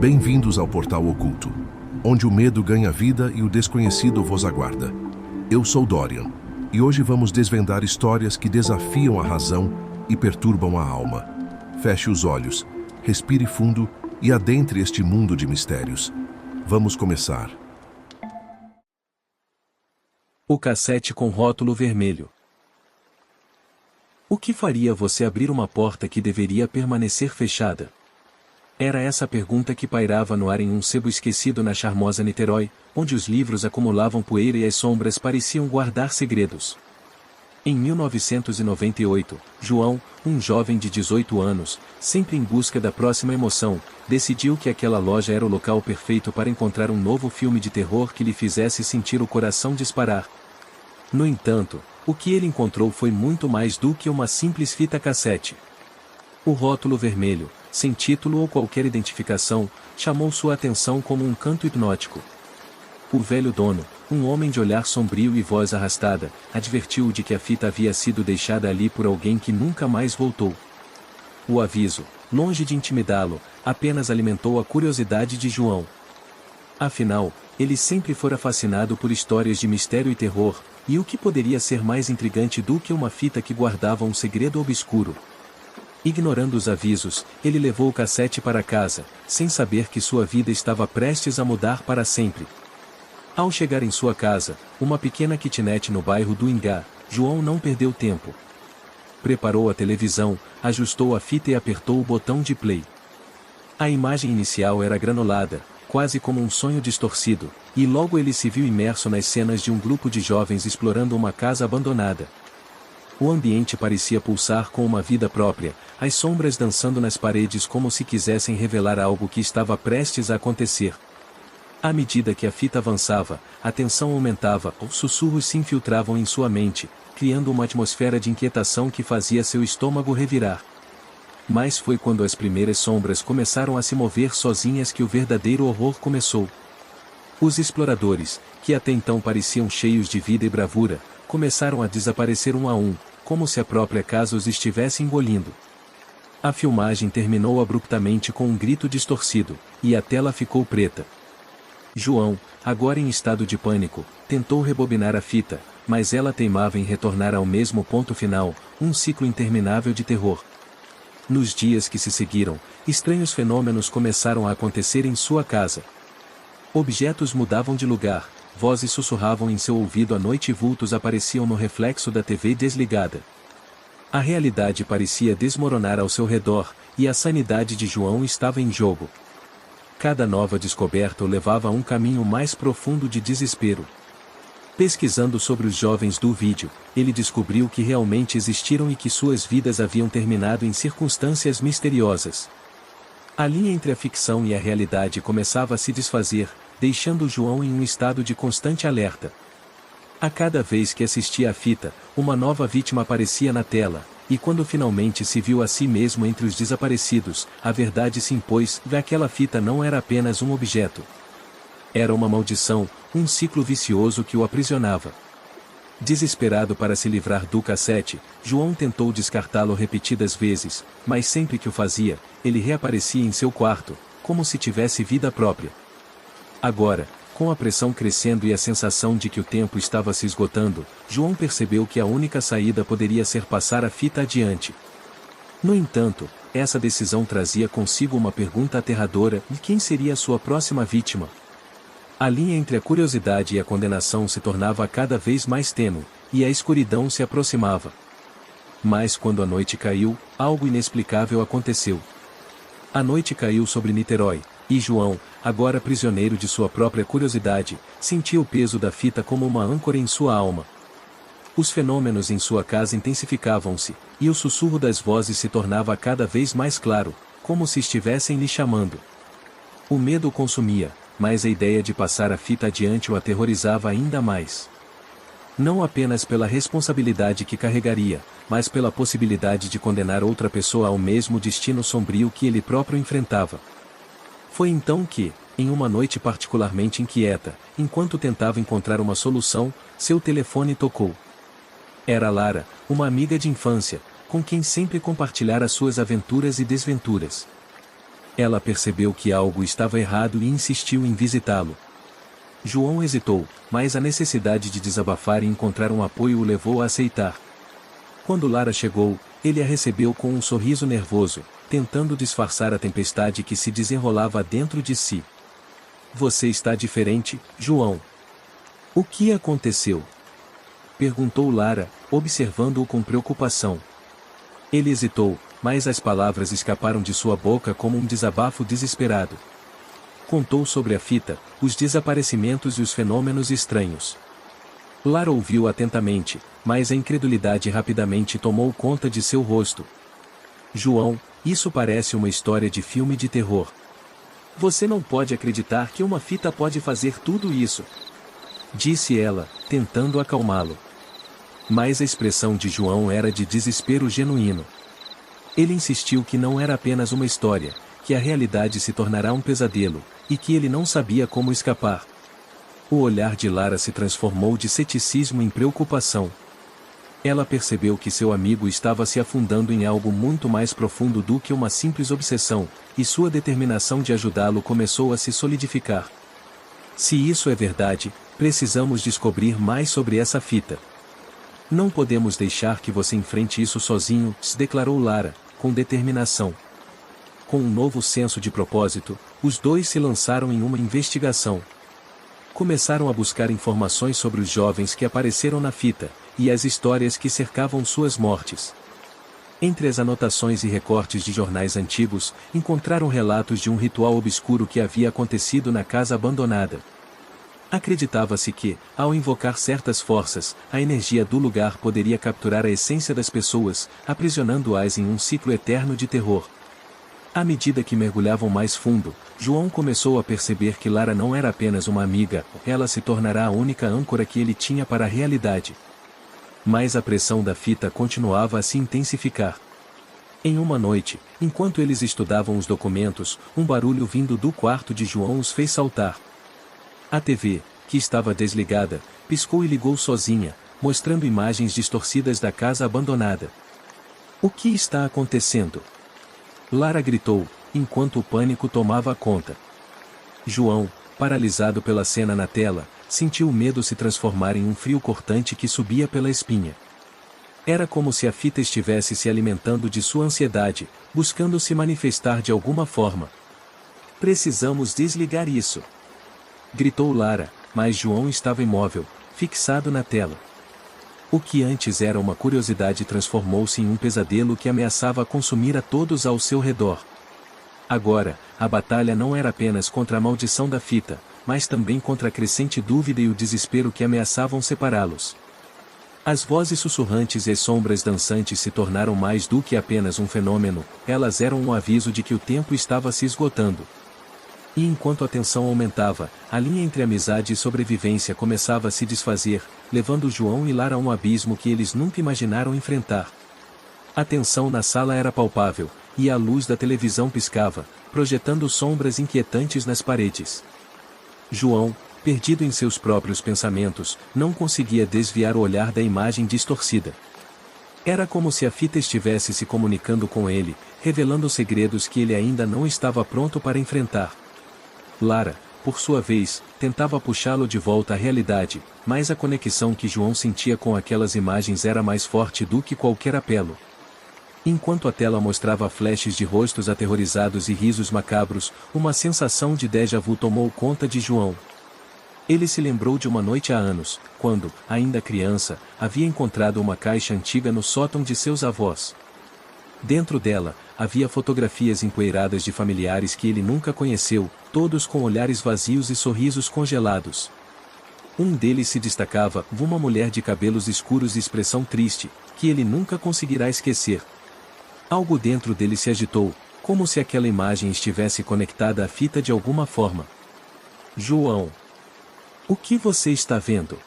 Bem-vindos ao Portal Oculto, onde o medo ganha vida e o desconhecido vos aguarda. Eu sou Dorian, e hoje vamos desvendar histórias que desafiam a razão e perturbam a alma. Feche os olhos, respire fundo e adentre este mundo de mistérios. Vamos começar. O cassete com rótulo vermelho. O que faria você abrir uma porta que deveria permanecer fechada? Era essa a pergunta que pairava no ar em um sebo esquecido na charmosa Niterói, onde os livros acumulavam poeira e as sombras pareciam guardar segredos. Em 1998, João, um jovem de 18 anos, sempre em busca da próxima emoção, decidiu que aquela loja era o local perfeito para encontrar um novo filme de terror que lhe fizesse sentir o coração disparar. No entanto, o que ele encontrou foi muito mais do que uma simples fita cassete. O rótulo vermelho, sem título ou qualquer identificação, chamou sua atenção como um canto hipnótico. O velho dono, um homem de olhar sombrio e voz arrastada, advertiu-o de que a fita havia sido deixada ali por alguém que nunca mais voltou. O aviso, longe de intimidá-lo, apenas alimentou a curiosidade de João. Afinal, ele sempre fora fascinado por histórias de mistério e terror, e o que poderia ser mais intrigante do que uma fita que guardava um segredo obscuro? Ignorando os avisos, ele levou o cassete para casa, sem saber que sua vida estava prestes a mudar para sempre. Ao chegar em sua casa, uma pequena kitnet no bairro do Ingá, João não perdeu tempo. Preparou a televisão, ajustou a fita e apertou o botão de play. A imagem inicial era granulada, quase como um sonho distorcido, e logo ele se viu imerso nas cenas de um grupo de jovens explorando uma casa abandonada. O ambiente parecia pulsar com uma vida própria, as sombras dançando nas paredes como se quisessem revelar algo que estava prestes a acontecer. À medida que a fita avançava, a tensão aumentava, os sussurros se infiltravam em sua mente, criando uma atmosfera de inquietação que fazia seu estômago revirar. Mas foi quando as primeiras sombras começaram a se mover sozinhas que o verdadeiro horror começou. Os exploradores, que até então pareciam cheios de vida e bravura, começaram a desaparecer um a um, como se a própria casa os estivesse engolindo. A filmagem terminou abruptamente com um grito distorcido, e a tela ficou preta. João, agora em estado de pânico, tentou rebobinar a fita, mas ela teimava em retornar ao mesmo ponto final, um ciclo interminável de terror. Nos dias que se seguiram, estranhos fenômenos começaram a acontecer em sua casa. Objetos mudavam de lugar, vozes sussurravam em seu ouvido à noite e vultos apareciam no reflexo da TV desligada. A realidade parecia desmoronar ao seu redor, e a sanidade de João estava em jogo. Cada nova descoberta o levava a um caminho mais profundo de desespero. Pesquisando sobre os jovens do vídeo, ele descobriu que realmente existiram e que suas vidas haviam terminado em circunstâncias misteriosas. A linha entre a ficção e a realidade começava a se desfazer, deixando João em um estado de constante alerta. A cada vez que assistia à fita, uma nova vítima aparecia na tela, e quando finalmente se viu a si mesmo entre os desaparecidos, a verdade se impôs: aquela fita não era apenas um objeto. Era uma maldição, um ciclo vicioso que o aprisionava. Desesperado para se livrar do cassete, João tentou descartá-lo repetidas vezes, mas sempre que o fazia, ele reaparecia em seu quarto, como se tivesse vida própria. Agora, com a pressão crescendo e a sensação de que o tempo estava se esgotando, João percebeu que a única saída poderia ser passar a fita adiante. No entanto, essa decisão trazia consigo uma pergunta aterradora: e quem seria sua próxima vítima? A linha entre a curiosidade e a condenação se tornava cada vez mais tênue, e a escuridão se aproximava. Mas quando a noite caiu, algo inexplicável aconteceu. A noite caiu sobre Niterói, e João, agora prisioneiro de sua própria curiosidade, sentia o peso da fita como uma âncora em sua alma. Os fenômenos em sua casa intensificavam-se, e o sussurro das vozes se tornava cada vez mais claro, como se estivessem lhe chamando. O medo o consumia, mas a ideia de passar a fita adiante o aterrorizava ainda mais. Não apenas pela responsabilidade que carregaria, mas pela possibilidade de condenar outra pessoa ao mesmo destino sombrio que ele próprio enfrentava. Foi então que, em uma noite particularmente inquieta, enquanto tentava encontrar uma solução, seu telefone tocou. Era Lara, uma amiga de infância, com quem sempre compartilhara suas aventuras e desventuras. Ela percebeu que algo estava errado e insistiu em visitá-lo. João hesitou, mas a necessidade de desabafar e encontrar um apoio o levou a aceitar. Quando Lara chegou, ele a recebeu com um sorriso nervoso, tentando disfarçar a tempestade que se desenrolava dentro de si. Você está diferente, João. O que aconteceu? Perguntou Lara, observando-o com preocupação. Ele hesitou, mas as palavras escaparam de sua boca como um desabafo desesperado. Contou sobre a fita, os desaparecimentos e os fenômenos estranhos. Lara ouviu atentamente, mas a incredulidade rapidamente tomou conta de seu rosto. João, isso parece uma história de filme de terror. Você não pode acreditar que uma fita pode fazer tudo isso, disse ela, tentando acalmá-lo. Mas a expressão de João era de desespero genuíno. Ele insistiu que não era apenas uma história, que a realidade se tornará um pesadelo, e que ele não sabia como escapar. O olhar de Lara se transformou de ceticismo em preocupação. Ela percebeu que seu amigo estava se afundando em algo muito mais profundo do que uma simples obsessão, e sua determinação de ajudá-lo começou a se solidificar. Se isso é verdade, precisamos descobrir mais sobre essa fita. Não podemos deixar que você enfrente isso sozinho, declarou Lara, com determinação. Com um novo senso de propósito, os dois se lançaram em uma investigação. Começaram a buscar informações sobre os jovens que apareceram na fita, e as histórias que cercavam suas mortes. Entre as anotações e recortes de jornais antigos, encontraram relatos de um ritual obscuro que havia acontecido na casa abandonada. Acreditava-se que, ao invocar certas forças, a energia do lugar poderia capturar a essência das pessoas, aprisionando-as em um ciclo eterno de terror. À medida que mergulhavam mais fundo, João começou a perceber que Lara não era apenas uma amiga, ela se tornará a única âncora que ele tinha para a realidade. Mas a pressão da fita continuava a se intensificar. Em uma noite, enquanto eles estudavam os documentos, um barulho vindo do quarto de João os fez saltar. A TV, que estava desligada, piscou e ligou sozinha, mostrando imagens distorcidas da casa abandonada. O que está acontecendo? Lara gritou, enquanto o pânico tomava conta. João, paralisado pela cena na tela, sentiu o medo se transformar em um frio cortante que subia pela espinha. Era como se a fita estivesse se alimentando de sua ansiedade, buscando se manifestar de alguma forma. Precisamos desligar isso, gritou Lara, mas João estava imóvel, fixado na tela. O que antes era uma curiosidade transformou-se em um pesadelo que ameaçava consumir a todos ao seu redor. Agora, a batalha não era apenas contra a maldição da fita, mas também contra a crescente dúvida e o desespero que ameaçavam separá-los. As vozes sussurrantes e as sombras dançantes se tornaram mais do que apenas um fenômeno, elas eram um aviso de que o tempo estava se esgotando. E enquanto a tensão aumentava, a linha entre amizade e sobrevivência começava a se desfazer, levando João e Lara a um abismo que eles nunca imaginaram enfrentar. A tensão na sala era palpável, e a luz da televisão piscava, projetando sombras inquietantes nas paredes. João, perdido em seus próprios pensamentos, não conseguia desviar o olhar da imagem distorcida. Era como se a fita estivesse se comunicando com ele, revelando segredos que ele ainda não estava pronto para enfrentar. Lara, por sua vez, tentava puxá-lo de volta à realidade, mas a conexão que João sentia com aquelas imagens era mais forte do que qualquer apelo. Enquanto a tela mostrava flashes de rostos aterrorizados e risos macabros, uma sensação de déjà vu tomou conta de João. Ele se lembrou de uma noite há anos, quando, ainda criança, havia encontrado uma caixa antiga no sótão de seus avós. Dentro dela, havia fotografias empoeiradas de familiares que ele nunca conheceu, todos com olhares vazios e sorrisos congelados. Um deles se destacava, uma mulher de cabelos escuros e expressão triste, que ele nunca conseguirá esquecer. Algo dentro dele se agitou, como se aquela imagem estivesse conectada à fita de alguma forma. João, o que você está vendo?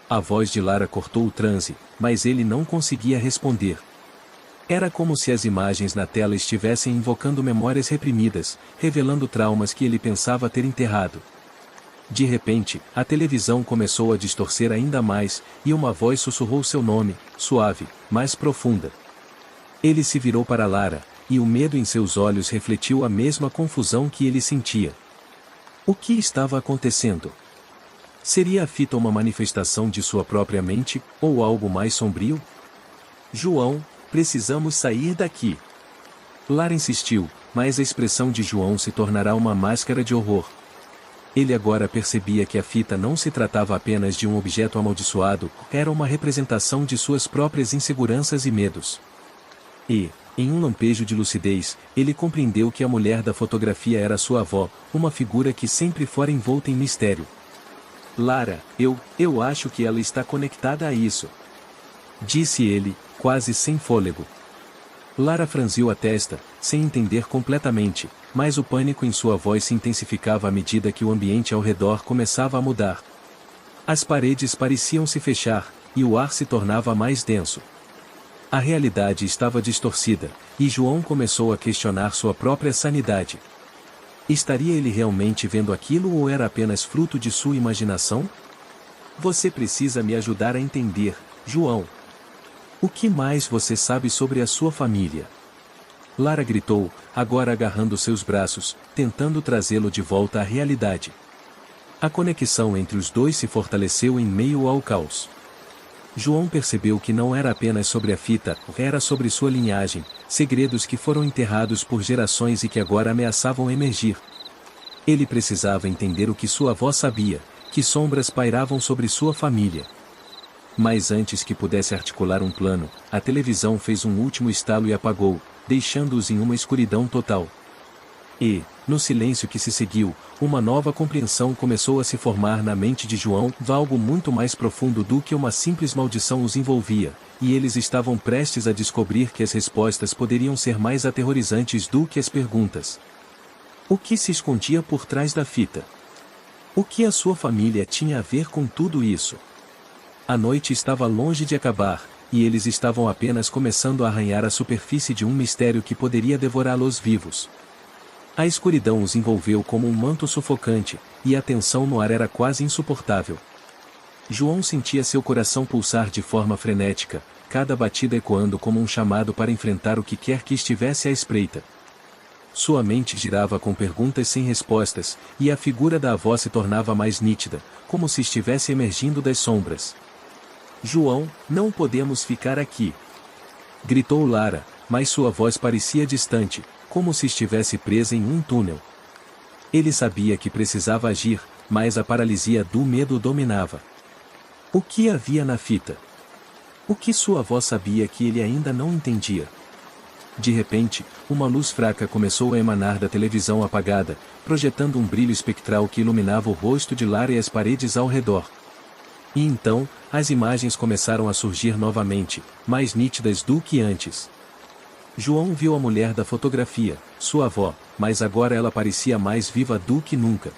A voz de Lara cortou o transe, mas ele não conseguia responder. Era como se as imagens na tela estivessem invocando memórias reprimidas, revelando traumas que ele pensava ter enterrado. De repente, a televisão começou a distorcer ainda mais, e uma voz sussurrou seu nome, suave, mas profunda. Ele se virou para Lara, e o medo em seus olhos refletiu a mesma confusão que ele sentia. O que estava acontecendo? Seria a fita uma manifestação de sua própria mente, ou algo mais sombrio? João, precisamos sair daqui. Lara insistiu, mas a expressão de João se tornará uma máscara de horror. Ele agora percebia que a fita não se tratava apenas de um objeto amaldiçoado, era uma representação de suas próprias inseguranças e medos. E, em um lampejo de lucidez, ele compreendeu que a mulher da fotografia era sua avó, uma figura que sempre fora envolta em mistério. Lara, eu acho que ela está conectada a isso. Disse ele, quase sem fôlego. Lara franziu a testa, sem entender completamente, mas o pânico em sua voz se intensificava à medida que o ambiente ao redor começava a mudar. As paredes pareciam se fechar, e o ar se tornava mais denso. A realidade estava distorcida, e João começou a questionar sua própria sanidade. Estaria ele realmente vendo aquilo ou era apenas fruto de sua imaginação? Você precisa me ajudar a entender, João. O que mais você sabe sobre a sua família? Lara gritou, agora agarrando seus braços, tentando trazê-lo de volta à realidade. A conexão entre os dois se fortaleceu em meio ao caos. João percebeu que não era apenas sobre a fita, era sobre sua linhagem, segredos que foram enterrados por gerações e que agora ameaçavam emergir. Ele precisava entender o que sua avó sabia, que sombras pairavam sobre sua família. Mas antes que pudesse articular um plano, a televisão fez um último estalo e apagou, deixando-os em uma escuridão total. E, no silêncio que se seguiu, uma nova compreensão começou a se formar na mente de João, algo muito mais profundo do que uma simples maldição os envolvia, e eles estavam prestes a descobrir que as respostas poderiam ser mais aterrorizantes do que as perguntas. O que se escondia por trás da fita? O que a sua família tinha a ver com tudo isso? A noite estava longe de acabar, e eles estavam apenas começando a arranhar a superfície de um mistério que poderia devorá-los vivos. A escuridão os envolveu como um manto sufocante, e a tensão no ar era quase insuportável. João sentia seu coração pulsar de forma frenética, cada batida ecoando como um chamado para enfrentar o que quer que estivesse à espreita. Sua mente girava com perguntas sem respostas, e a figura da avó se tornava mais nítida, como se estivesse emergindo das sombras. João, não podemos ficar aqui. Gritou Lara, mas sua voz parecia distante, como se estivesse presa em um túnel. Ele sabia que precisava agir, mas a paralisia do medo o dominava. O que havia na fita? O que sua avó sabia que ele ainda não entendia? De repente, uma luz fraca começou a emanar da televisão apagada, projetando um brilho espectral que iluminava o rosto de Lara e as paredes ao redor. E então, as imagens começaram a surgir novamente, mais nítidas do que antes. João viu a mulher da fotografia, sua avó, mas agora ela parecia mais viva do que nunca.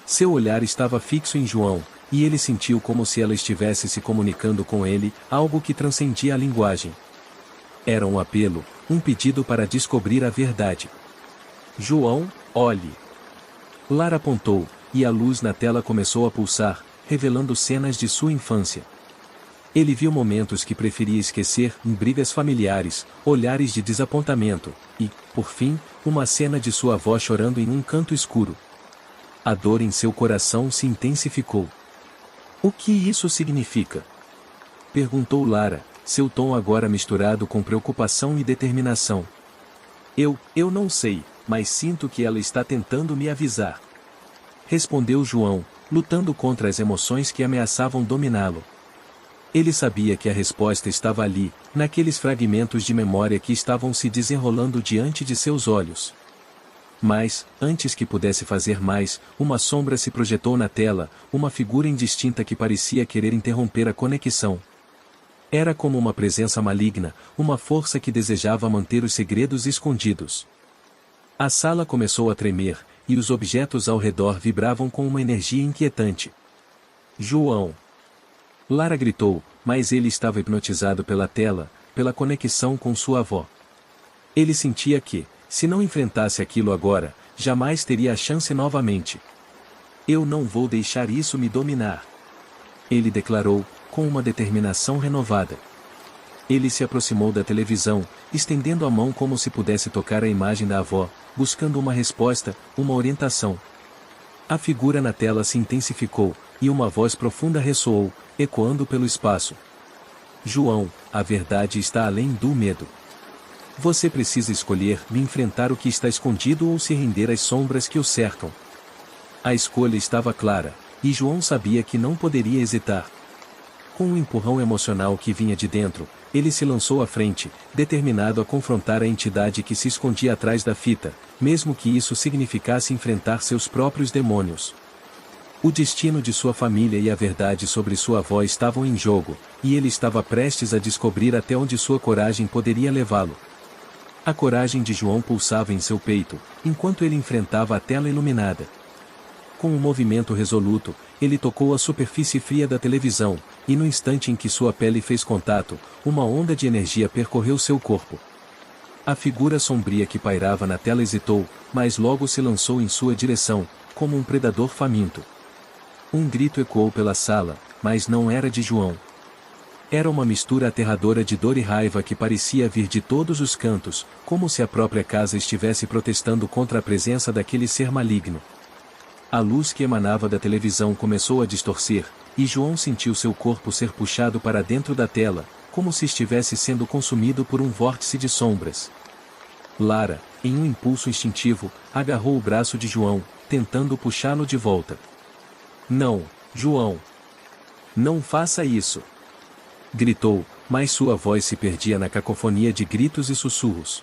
Seu olhar estava fixo em João, e ele sentiu como se ela estivesse se comunicando com ele, algo que transcendia a linguagem. Era um apelo, um pedido para descobrir a verdade. João, olhe. Lara apontou, e a luz na tela começou a pulsar, revelando cenas de sua infância. Ele viu momentos que preferia esquecer, em brigas familiares, olhares de desapontamento, e, por fim, uma cena de sua avó chorando em um canto escuro. A dor em seu coração se intensificou. O que isso significa? Perguntou Lara, seu tom agora misturado com preocupação e determinação. Eu não sei, mas sinto que ela está tentando me avisar. Respondeu João, lutando contra as emoções que ameaçavam dominá-lo. Ele sabia que a resposta estava ali, naqueles fragmentos de memória que estavam se desenrolando diante de seus olhos. Mas, antes que pudesse fazer mais, uma sombra se projetou na tela, uma figura indistinta que parecia querer interromper a conexão. Era como uma presença maligna, uma força que desejava manter os segredos escondidos. A sala começou a tremer, e os objetos ao redor vibravam com uma energia inquietante. João! Lara gritou, mas ele estava hipnotizado pela tela, pela conexão com sua avó. Ele sentia que, se não enfrentasse aquilo agora, jamais teria a chance novamente. Eu não vou deixar isso me dominar. Ele declarou, com uma determinação renovada. Ele se aproximou da televisão, estendendo a mão como se pudesse tocar a imagem da avó, buscando uma resposta, uma orientação. A figura na tela se intensificou, e uma voz profunda ressoou, ecoando pelo espaço. João, a verdade está além do medo. Você precisa escolher enfrentar o que está escondido ou se render às sombras que o cercam. A escolha estava clara, e João sabia que não poderia hesitar. Com um empurrão emocional que vinha de dentro, ele se lançou à frente, determinado a confrontar a entidade que se escondia atrás da fita, mesmo que isso significasse enfrentar seus próprios demônios. O destino de sua família e a verdade sobre sua avó estavam em jogo, e ele estava prestes a descobrir até onde sua coragem poderia levá-lo. A coragem de João pulsava em seu peito, enquanto ele enfrentava a tela iluminada. Com um movimento resoluto, ele tocou a superfície fria da televisão, e no instante em que sua pele fez contato, uma onda de energia percorreu seu corpo. A figura sombria que pairava na tela hesitou, mas logo se lançou em sua direção, como um predador faminto. Um grito ecoou pela sala, mas não era de João. Era uma mistura aterradora de dor e raiva que parecia vir de todos os cantos, como se a própria casa estivesse protestando contra a presença daquele ser maligno. A luz que emanava da televisão começou a distorcer, e João sentiu seu corpo ser puxado para dentro da tela, como se estivesse sendo consumido por um vórtice de sombras. Lara, em um impulso instintivo, agarrou o braço de João, tentando puxá-lo de volta. Não, João! Não faça isso! Gritou, mas sua voz se perdia na cacofonia de gritos e sussurros.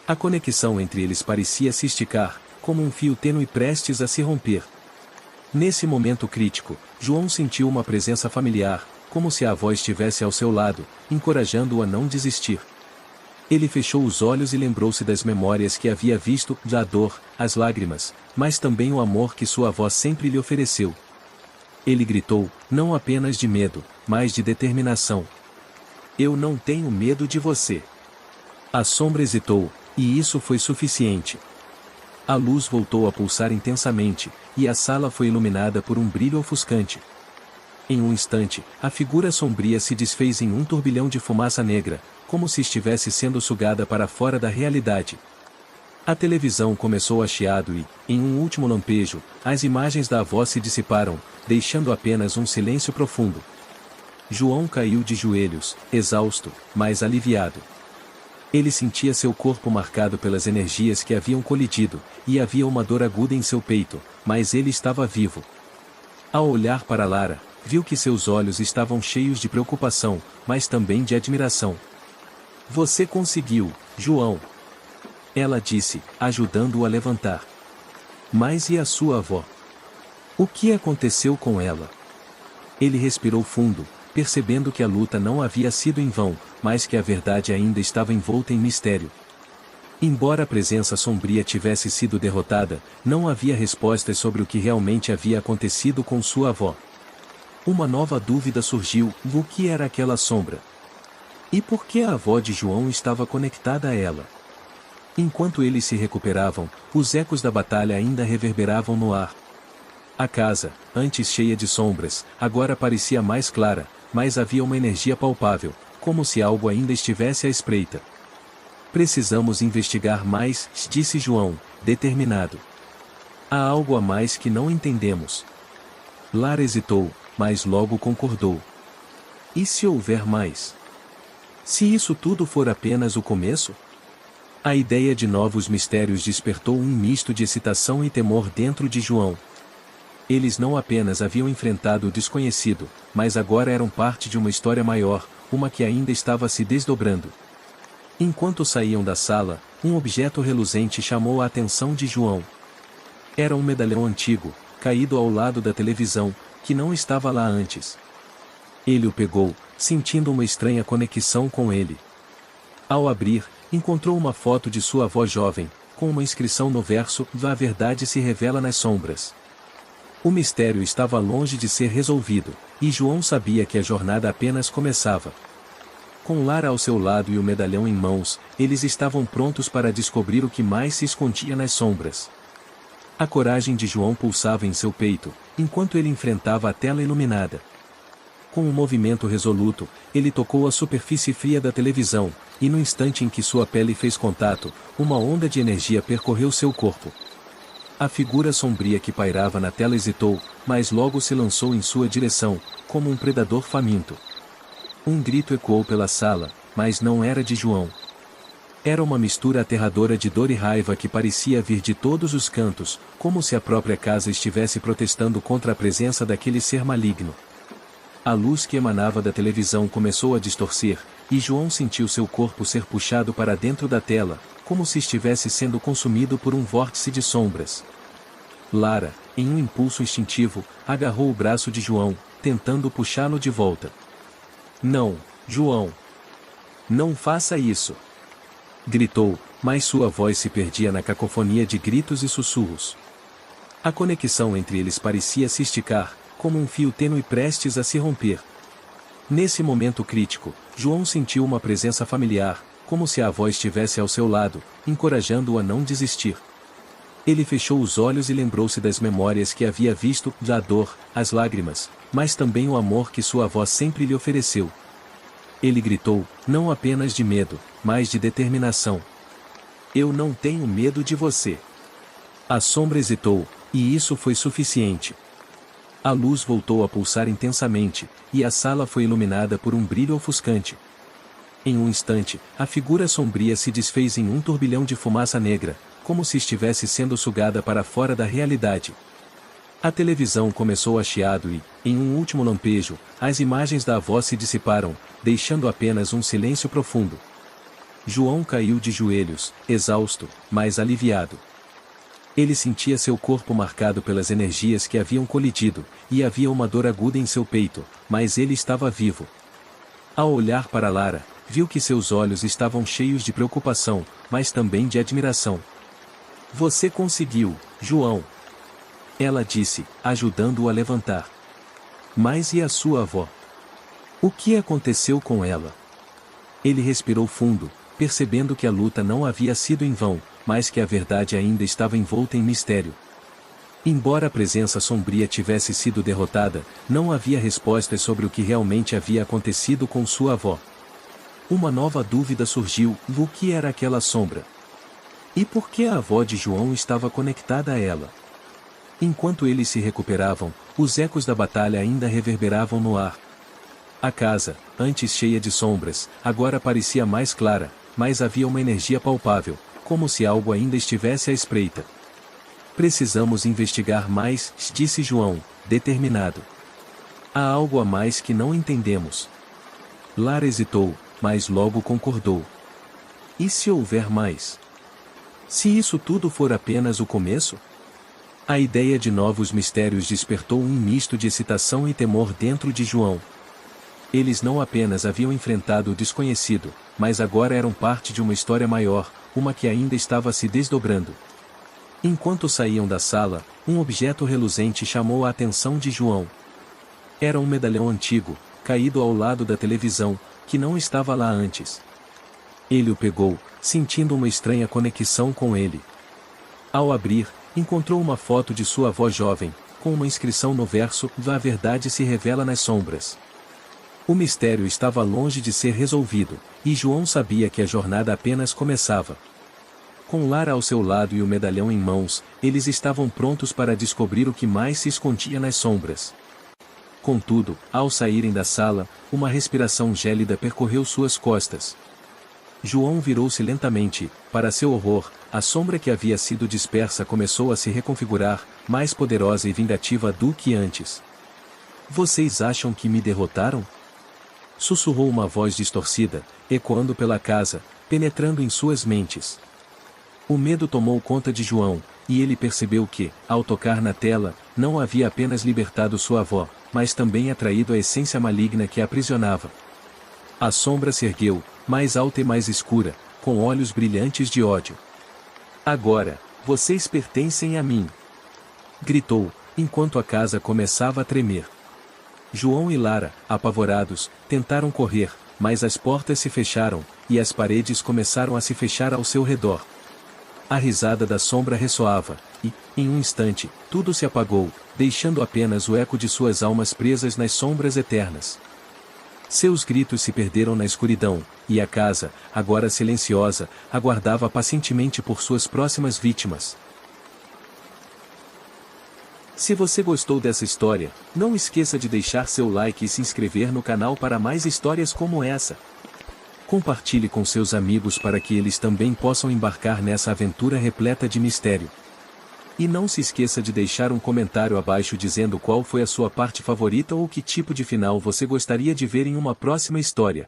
A conexão entre eles parecia se esticar, como um fio tênue prestes a se romper. Nesse momento crítico, João sentiu uma presença familiar, como se a avó estivesse ao seu lado, encorajando-o a não desistir. Ele fechou os olhos e lembrou-se das memórias que havia visto, da dor, as lágrimas, mas também o amor que sua avó sempre lhe ofereceu. Ele gritou, não apenas de medo, mas de determinação. Eu não tenho medo de você. A sombra hesitou, e isso foi suficiente. A luz voltou a pulsar intensamente, e a sala foi iluminada por um brilho ofuscante. Em um instante, a figura sombria se desfez em um turbilhão de fumaça negra, como se estivesse sendo sugada para fora da realidade. A televisão começou a chiado e, em um último lampejo, as imagens da avó se dissiparam, deixando apenas um silêncio profundo. João caiu de joelhos, exausto, mas aliviado. Ele sentia seu corpo marcado pelas energias que haviam colidido, e havia uma dor aguda em seu peito, mas ele estava vivo. Ao olhar para Lara, viu que seus olhos estavam cheios de preocupação, mas também de admiração. Você conseguiu, João! Ela disse, ajudando-o a levantar. Mas e a sua avó? O que aconteceu com ela? Ele respirou fundo, percebendo que a luta não havia sido em vão, mas que a verdade ainda estava envolta em mistério. Embora a presença sombria tivesse sido derrotada, não havia respostas sobre o que realmente havia acontecido com sua avó. Uma nova dúvida surgiu, o que era aquela sombra? E por que a avó de João estava conectada a ela? Enquanto eles se recuperavam, os ecos da batalha ainda reverberavam no ar. A casa, antes cheia de sombras, agora parecia mais clara, mas havia uma energia palpável, como se algo ainda estivesse à espreita. Precisamos investigar mais, disse João, determinado. Há algo a mais que não entendemos. Lara hesitou, mas logo concordou. E se houver mais? Se isso tudo for apenas o começo? A ideia de novos mistérios despertou um misto de excitação e temor dentro de João. Eles não apenas haviam enfrentado o desconhecido, mas agora eram parte de uma história maior, uma que ainda estava se desdobrando. Enquanto saíam da sala, um objeto reluzente chamou a atenção de João. Era um medalhão antigo, caído ao lado da televisão, que não estava lá antes. Ele o pegou, sentindo uma estranha conexão com ele. Ao abrir, encontrou uma foto de sua avó jovem, com uma inscrição no verso, a verdade se revela nas sombras. O mistério estava longe de ser resolvido, e João sabia que a jornada apenas começava. Com Lara ao seu lado e o medalhão em mãos, eles estavam prontos para descobrir o que mais se escondia nas sombras. A coragem de João pulsava em seu peito, enquanto ele enfrentava a tela iluminada. Com um movimento resoluto, ele tocou a superfície fria da televisão, e no instante em que sua pele fez contato, uma onda de energia percorreu seu corpo. A figura sombria que pairava na tela hesitou, mas logo se lançou em sua direção, como um predador faminto. Um grito ecoou pela sala, mas não era de João. Era uma mistura aterradora de dor e raiva que parecia vir de todos os cantos, como se a própria casa estivesse protestando contra a presença daquele ser maligno. A luz que emanava da televisão começou a distorcer, e João sentiu seu corpo ser puxado para dentro da tela, como se estivesse sendo consumido por um vórtice de sombras. Lara, em um impulso instintivo, agarrou o braço de João, tentando puxá-lo de volta. Não, João! Não faça isso! Gritou, mas sua voz se perdia na cacofonia de gritos e sussurros. A conexão entre eles parecia se esticar, como um fio tênue prestes a se romper. Nesse momento crítico, João sentiu uma presença familiar, como se a avó estivesse ao seu lado, encorajando-o a não desistir. Ele fechou os olhos e lembrou-se das memórias que havia visto, da dor, as lágrimas, mas também o amor que sua avó sempre lhe ofereceu. Ele gritou, não apenas de medo, mas de determinação. Eu não tenho medo de você. A sombra hesitou, e isso foi suficiente. A luz voltou a pulsar intensamente, e a sala foi iluminada por um brilho ofuscante. Em um instante, a figura sombria se desfez em um turbilhão de fumaça negra, como se estivesse sendo sugada para fora da realidade. A televisão começou a chiado e, em um último lampejo, as imagens da avó se dissiparam, deixando apenas um silêncio profundo. João caiu de joelhos, exausto, mas aliviado. Ele sentia seu corpo marcado pelas energias que haviam colidido, e havia uma dor aguda em seu peito, mas ele estava vivo. Ao olhar para Lara, viu que seus olhos estavam cheios de preocupação, mas também de admiração. Você conseguiu, João! Ela disse, ajudando-o a levantar. Mas e a sua avó? O que aconteceu com ela? Ele respirou fundo, percebendo que a luta não havia sido em vão, mas que a verdade ainda estava envolta em mistério. Embora a presença sombria tivesse sido derrotada, não havia respostas sobre o que realmente havia acontecido com sua avó. Uma nova dúvida surgiu: o que era aquela sombra? E por que a avó de João estava conectada a ela? Enquanto eles se recuperavam, os ecos da batalha ainda reverberavam no ar. A casa, antes cheia de sombras, agora parecia mais clara, mas havia uma energia palpável, como se algo ainda estivesse à espreita. Precisamos investigar mais, disse João, determinado. Há algo a mais que não entendemos. Lara hesitou, mas logo concordou. E se houver mais? Se isso tudo for apenas o começo? A ideia de novos mistérios despertou um misto de excitação e temor dentro de João. Eles não apenas haviam enfrentado o desconhecido, mas agora eram parte de uma história maior, uma que ainda estava se desdobrando. Enquanto saíam da sala, um objeto reluzente chamou a atenção de João. Era um medalhão antigo, caído ao lado da televisão, que não estava lá antes. Ele o pegou, sentindo uma estranha conexão com ele. Ao abrir, encontrou uma foto de sua avó jovem, com uma inscrição no verso: "A verdade se revela nas sombras". O mistério estava longe de ser resolvido, e João sabia que a jornada apenas começava. Com Lara ao seu lado e o medalhão em mãos, eles estavam prontos para descobrir o que mais se escondia nas sombras. Contudo, ao saírem da sala, uma respiração gélida percorreu suas costas. João virou-se lentamente e, para seu horror, a sombra que havia sido dispersa começou a se reconfigurar, mais poderosa e vingativa do que antes. "Vocês acham que me derrotaram?" Sussurrou uma voz distorcida, ecoando pela casa, penetrando em suas mentes. O medo tomou conta de João, e ele percebeu que, ao tocar na tela, não havia apenas libertado sua avó, mas também atraído a essência maligna que a aprisionava. A sombra se ergueu, mais alta e mais escura, com olhos brilhantes de ódio. "Agora, vocês pertencem a mim!" gritou, enquanto a casa começava a tremer. João e Lara, apavorados, tentaram correr, mas as portas se fecharam, e as paredes começaram a se fechar ao seu redor. A risada da sombra ressoava, e, em um instante, tudo se apagou, deixando apenas o eco de suas almas presas nas sombras eternas. Seus gritos se perderam na escuridão, e a casa, agora silenciosa, aguardava pacientemente por suas próximas vítimas. Se você gostou dessa história, não esqueça de deixar seu like e se inscrever no canal para mais histórias como essa. Compartilhe com seus amigos para que eles também possam embarcar nessa aventura repleta de mistério. E não se esqueça de deixar um comentário abaixo dizendo qual foi a sua parte favorita ou que tipo de final você gostaria de ver em uma próxima história.